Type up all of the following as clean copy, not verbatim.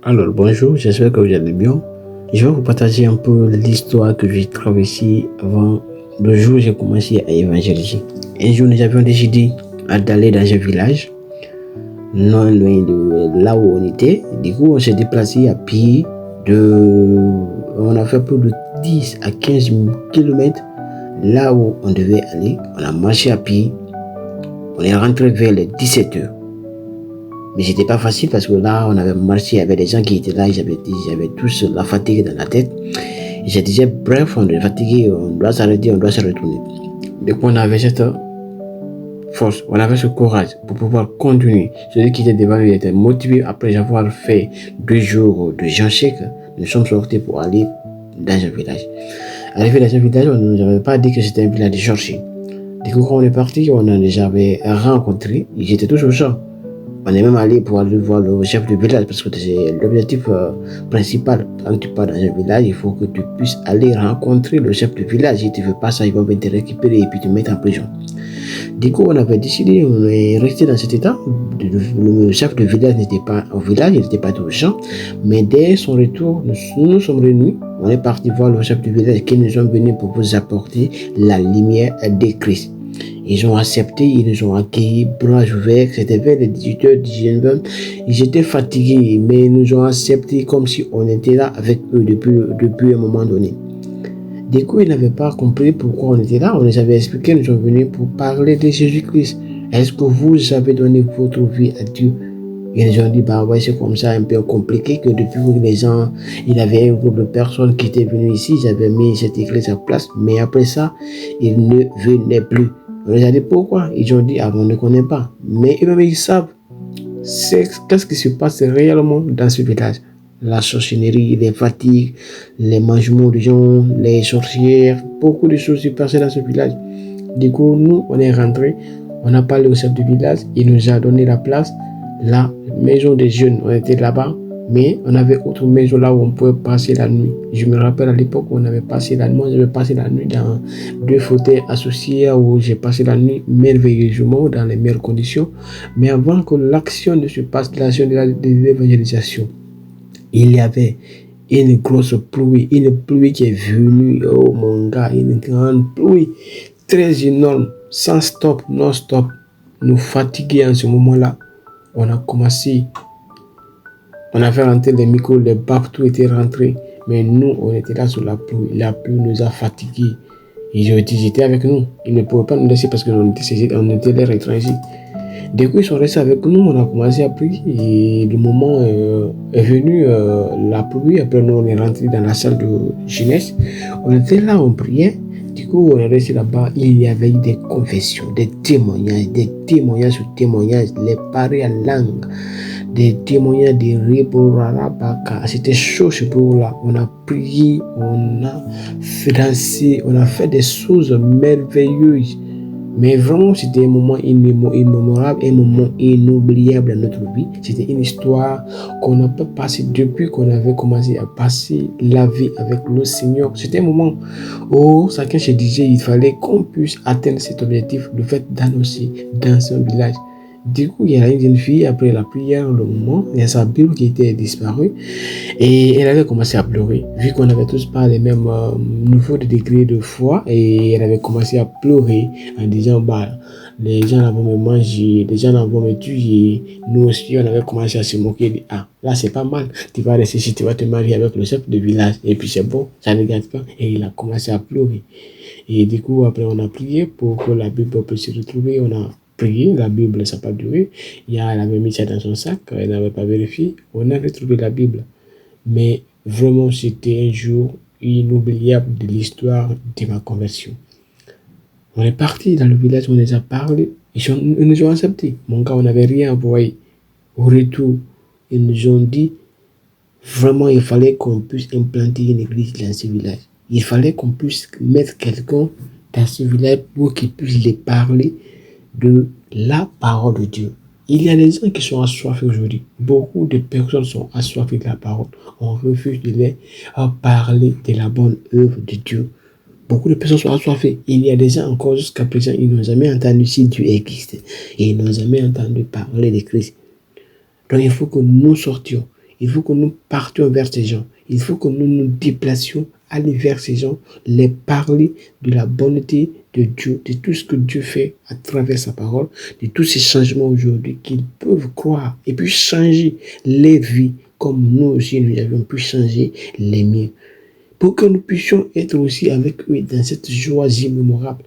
Alors bonjour, j'espère que vous allez bien. Je vais vous partager un peu l'histoire que j'ai traversée avant le jour où j'ai commencé à évangéliser. Un jour, nous avions décidé d'aller dans un village, non loin de là où on était. Du coup, on s'est déplacé à pied. On a fait plus de 10 à 15 km là où on devait aller. On a marché à pied. On est rentré vers les 17 heures. Mais c'était pas facile parce que là, on avait marché, il y avait des gens qui étaient là, ils avaient tous la fatigue dans la tête. Et je disais, bref, on est fatigué, on doit s'arrêter, on doit se retourner. Donc on avait cette force, on avait ce courage pour pouvoir continuer. Celui qui était devant lui était motivé après avoir fait 2 jours de Jean Chèque. Nous sommes sortis pour aller dans un village. Arrivé dans un village, on ne nous avait pas dit que c'était un village de chercher. Du coup, quand on est parti, on en avait rencontré, ils étaient tous au champ. On est même allé pour aller voir le chef du village parce que c'est l'objectif principal. Quand tu pars dans un village, il faut que tu puisses aller rencontrer le chef du village. Si tu ne veux pas ça, il va venir te récupérer et puis te mettre en prison. Du coup, on avait décidé, on est resté dans cet état. Le chef du village n'était pas au village, il n'était pas au champ. Mais dès son retour, nous sommes réunis. On est parti voir le chef du village qui nous ont venus pour vous apporter la lumière de Christ. Ils ont accepté, ils nous ont accueillis, bras ouverts. C'était vers les 18h, 19h. Ils étaient fatigués, mais ils nous ont acceptés comme si on était là avec eux depuis un moment donné. Du coup, ils n'avaient pas compris pourquoi on était là. On les avait expliqué, nous sommes venus pour parler de Jésus-Christ. Est-ce que vous avez donné votre vie à Dieu? Ils nous ont dit, bah ouais, c'est comme ça, un peu compliqué, que depuis que les gens, il y avait un groupe de personnes qui étaient venues ici, ils avaient mis cette église en place, mais après ça, ils ne venaient plus. On les a dit pourquoi? Ils ont dit, ah, on ne connaît pas. Mais eux-mêmes, ils savent qu'est-ce qui se passe réellement dans ce village. La sorcellerie, les fatigues, les mangements de gens, les sorcières, beaucoup de choses se passaient dans ce village. Du coup, nous, on est rentrés, on a parlé au chef du village, il nous a donné la place, la maison des jeunes, on était là-bas. Mais on avait autre maison là où on pouvait passer la nuit. Je me rappelle à l'époque où on avait passé la nuit. Moi, j'avais passé la nuit dans 2 fauteuils associés où j'ai passé la nuit merveilleusement dans les meilleures conditions. Mais avant que l'action ne se passe, l'action de l'évangélisation, il y avait une grosse pluie, une pluie qui est venue, oh mon gars, une grande pluie, très énorme, sans stop, non stop, nous fatiguer en ce moment-là. On a commencé. On avait rentré les micros, les bacs, tout était rentré. Mais nous, on était là sous la pluie. La pluie nous a fatigués. Ils étaient avec nous. Ils ne pouvaient pas nous laisser parce qu'on était l'air étrangers. Du coup, ils sont restés avec nous. On a commencé à prier. Et le moment est venu, la pluie. Après, nous, on est rentré dans la salle de jeunesse. On était là, on priait. Du coup, on est resté là-bas. Il y avait eu des confessions, des témoignages sur témoignages, les pareils à langue. Des témoignages de Reborarabaka. C'était chaud ce jour-là. On a prié, on a dansé, on a fait des choses merveilleuses. Mais vraiment, c'était un moment immémorable, un moment inoubliable dans notre vie. C'était une histoire qu'on n'a pas passée depuis qu'on avait commencé à passer la vie avec le Seigneur. C'était un moment où chacun se disait qu'il fallait qu'on puisse atteindre cet objectif, le fait d'annoncer dans son village. Du coup, il y a une jeune fille, après la prière, le moment, il y a sa Bible qui était disparue et elle avait commencé à pleurer. Vu qu'on n'avait tous pas les mêmes niveaux de degré de foi, et elle avait commencé à pleurer en disant, bah, les gens vont me manger, les gens vont me tuer. Nous aussi, on avait commencé à se moquer. Ah, là, c'est pas mal. Tu vas rester ici, tu vas te marier avec le chef de village. Et puis c'est bon, ça ne gâte pas. Et il a commencé à pleurer. Et du coup, après, on a prié pour que la Bible puisse se retrouver. On a prié, la Bible, ça n'a pas duré. Elle avait mis ça dans son sac, elle n'avait pas vérifié. On a retrouvé la Bible. Mais vraiment, c'était un jour inoubliable de l'histoire de ma conversion. On est parti dans le village, on les a parlé, ils nous ont acceptés. Mon gars, on n'avait rien envoyé. Au retour, ils nous ont dit, vraiment, il fallait qu'on puisse implanter une église dans ce village. Il fallait qu'on puisse mettre quelqu'un dans ce village pour qu'il puisse les parler de la parole de Dieu. Il y a des gens qui sont assoiffés aujourd'hui. Beaucoup de personnes sont assoiffées de la parole. On refuse de les parler de la bonne œuvre de Dieu. Beaucoup de personnes sont assoiffées. Il y a des gens encore jusqu'à présent, ils n'ont jamais entendu si Dieu existe. Et ils n'ont jamais entendu parler de Christ. Donc il faut que nous sortions. Il faut que nous partions vers ces gens. Il faut que nous nous déplacions, aller vers ces gens, les parler de la bonté de Dieu, de tout ce que Dieu fait à travers sa parole, de tous ces changements aujourd'hui qu'ils peuvent croire et puis changer les vies comme nous aussi nous avons pu changer les miens. Pour que nous puissions être aussi avec eux dans cette joie immémorable.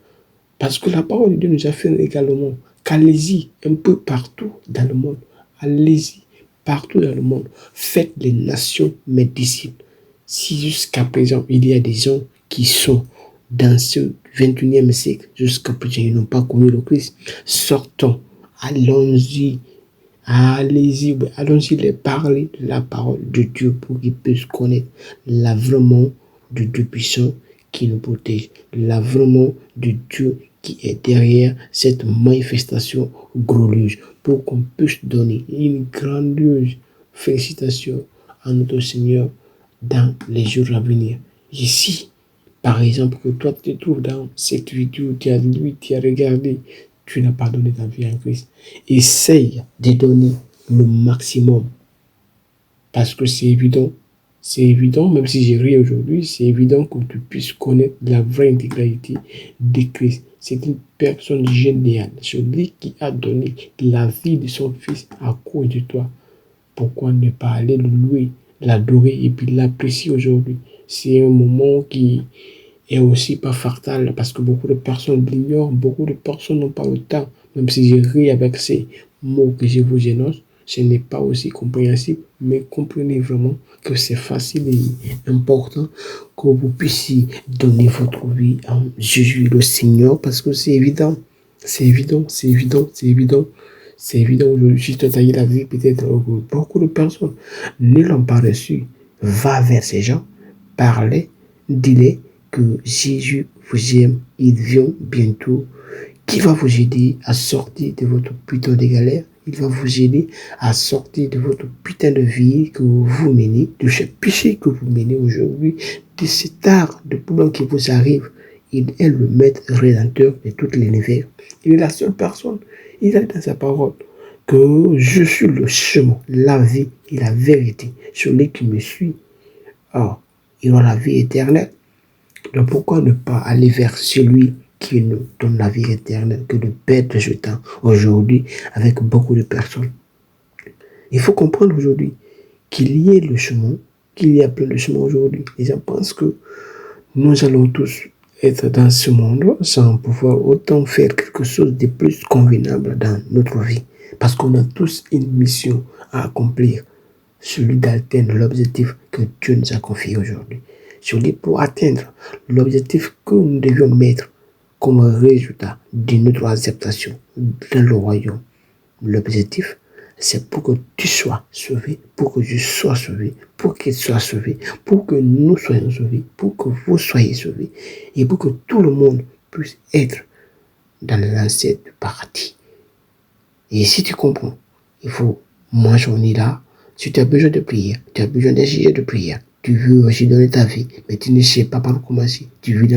Parce que la parole de Dieu nous affirme également qu'allez-y un peu partout dans le monde. Allez-y partout dans le monde. Faites les nations mes disciples. Si jusqu'à présent, il y a des gens qui sont dans ce 21e siècle, jusqu'à présent, ils n'ont pas connu le Christ, sortons, allons-y, allons-y les parler de la parole de Dieu pour qu'ils puissent connaître l'avènement de Dieu puissant qui nous protège, l'avènement de Dieu qui est derrière cette manifestation glorieuse, pour qu'on puisse donner une grandiose félicitation à notre Seigneur dans les jours à venir. Ici, par exemple, que toi tu te trouves dans cette vidéo, tu as lu, tu as regardé, tu n'as pas donné ta vie à Christ. Essaye de donner le maximum. Parce que c'est évident, même si j'ai ri aujourd'hui, c'est évident que tu puisses connaître la vraie intégralité de Christ. C'est une personne géniale, celui qui a donné la vie de son fils à cause de toi. Pourquoi ne pas aller le louer, l'adorer et puis l'apprécier aujourd'hui? C'est un moment qui est aussi pas fatal parce que beaucoup de personnes l'ignorent, beaucoup de personnes n'ont pas le temps. Même si je ris avec ces mots que je vous énonce, ce n'est pas aussi compréhensible, mais comprenez vraiment que c'est facile et important que vous puissiez donner votre vie à Jésus le Seigneur parce que c'est évident, c'est évident, c'est évident, c'est évident. C'est évident, aujourd'hui, tu as taillé la vie, peut-être beaucoup de personnes ne l'ont pas reçu. Va vers ces gens, parlez, dis-les que Jésus vous aime, il vient bientôt, qui va vous aider à sortir de votre putain de galère. Il va vous aider à sortir de votre putain de vie que vous menez, de ce péché que vous menez aujourd'hui, de cet art de problème qui vous arrive. Il est le maître rédempteur de tout l'univers. Il est la seule personne. Il a dit dans sa parole que je suis le chemin, la vie et la vérité. Celui qui me suit, il aura la vie éternelle. Donc pourquoi ne pas aller vers celui qui nous donne la vie éternelle que de perdre ce temps aujourd'hui avec beaucoup de personnes? Il faut comprendre aujourd'hui qu'il y ait le chemin, qu'il y a plein de chemins aujourd'hui. Et je pense que nous allons tous être dans ce monde sans pouvoir autant faire quelque chose de plus convenable dans notre vie. Parce qu'on a tous une mission à accomplir, celui d'atteindre l'objectif que Dieu nous a confié aujourd'hui. Celui pour atteindre l'objectif que nous devions mettre comme résultat de notre acceptation dans le royaume. L'objectif, c'est pour que tu sois sauvé, pour que je sois sauvé, pour qu'il soit sauvé, pour que nous soyons sauvés, pour que vous soyez sauvés, et pour que tout le monde puisse être dans l'ancêtre du paradis. Et si tu comprends, il faut, moi j'en ai là, si tu as besoin de prière, tu as besoin d'un sujet de prière, tu veux aussi donner ta vie, mais tu ne sais pas par où commencer, tu veux